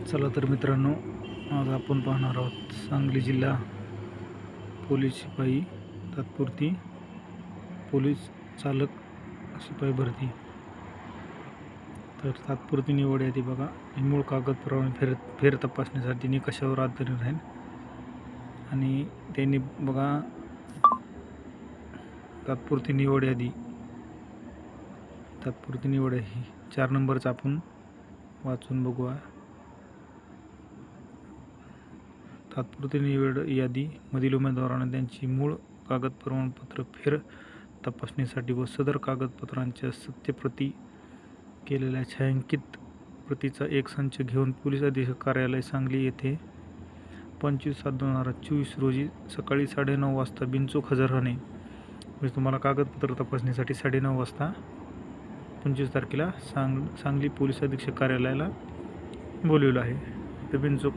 चला तर मित्रांनो, आज आपण पाहणार आहोत सांगली जिल्हा पोलीस शिपाई तात्पुरती पोलीस चालक शिपाई भरती. तर तात्पुरती निवड यादी बघा. ही मूळ कागदपत्र फेर तपासणीसाठी निकषावर आधारित राहील आणि त्यांनी बघा तात्पुरती निवड यादी ही 4 नंबरचा आपण वाचून बघूया. तात्पुरती निवड यादी मधील उमेदवारांना त्यांची मूळ कागद प्रमाणपत्र फेर तपासणीसाठी व सदर कागदपत्रांच्या सत्यप्रती केलेल्या छायांकित प्रतीचा एक संच घेऊन पोलीस अधीक्षक कार्यालय सांगली येथे 25/7/2024 रोजी सकाळी 9:30 वाजता बिनचूक हजर राहणे. म्हणजे तुम्हाला कागदपत्र तपासणीसाठी 9:30 वाजता 25 तारखेला सांगली पोलीस अधीक्षक कार्यालयाला बोलवलं आहे. तर बिनचूक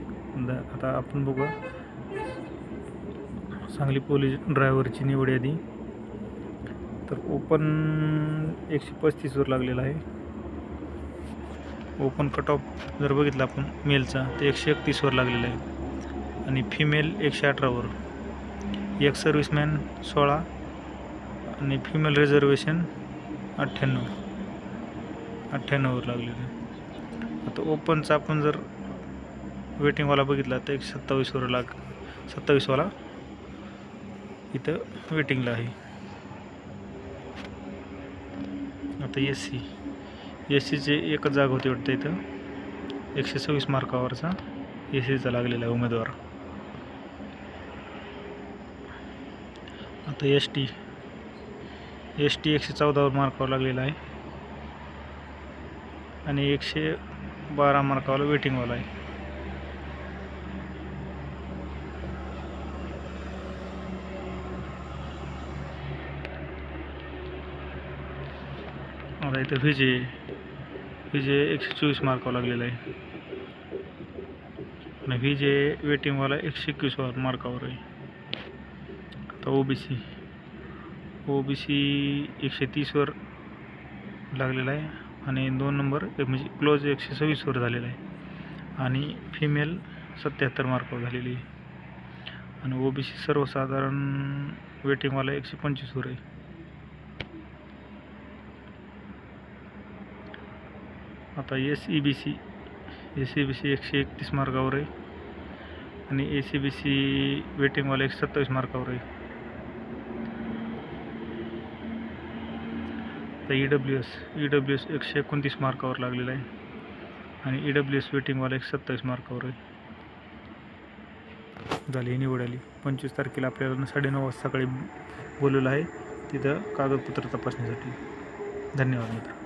आता आपण बघूया सांगली पोलीस ड्रायव्हरची निवड यादी. तर ओपन 135 वर लागलेला आहे. ओपन कट ऑफ जर बघितलं आपण मेलचा तर 131 वर लागलेला आहे आणि फिमेल 118 वर. एक सर्व्हिसमॅन 16 आणि फिमेल रिझर्वेशन 98 वर लागलेलं आहे. आता ओपनचा आपण जर वेटिंगवाला बघितला तर 127 वर 27 वाला इथं वेटिंगला आहे. आता एस सीचे एकच जागा होती वाटतं. इथं 126 मार्कावरचा सीचा लागलेला आहे उमेदवार. आता एस टी 114 मार्कावर लागलेला आहे आणि 112 मार्कावाला वेटिंगवाला आहे. आता इथं व्हीजे 124 मार्कावर लागलेला आहे आणि व्हीजे वेटिंगवाला 121 मार्कावर आहे. आता ओबीसी 130 वर लागलेला आहे आणि 2 नंबर म्हणजे क्लोज 126 वर झालेला आहे आणि फिमेल 77 मार्कावर झालेली आहे आणि ओबीसी सर्वसाधारण वेटिंगवाला 125 वर आहे. आता एसईबीसी 131 मार्कावर आहे आणि एसीबीसी वेटिंगवाला 127 मार्कावर आहे. आता ईडब्ल्यूएस 129 मार्कावर लागलेला आहे आणि ईडब्ल्यूएस वेटिंगवाला 127 मार्कावर आहे. झाली ही निवड आली. 25 तारखेला आपल्याला 9:30 वाजता सकाळी बोलवलं आहे तिथं कागदपत्र तपासणीसाठी. धन्यवाद मित्र.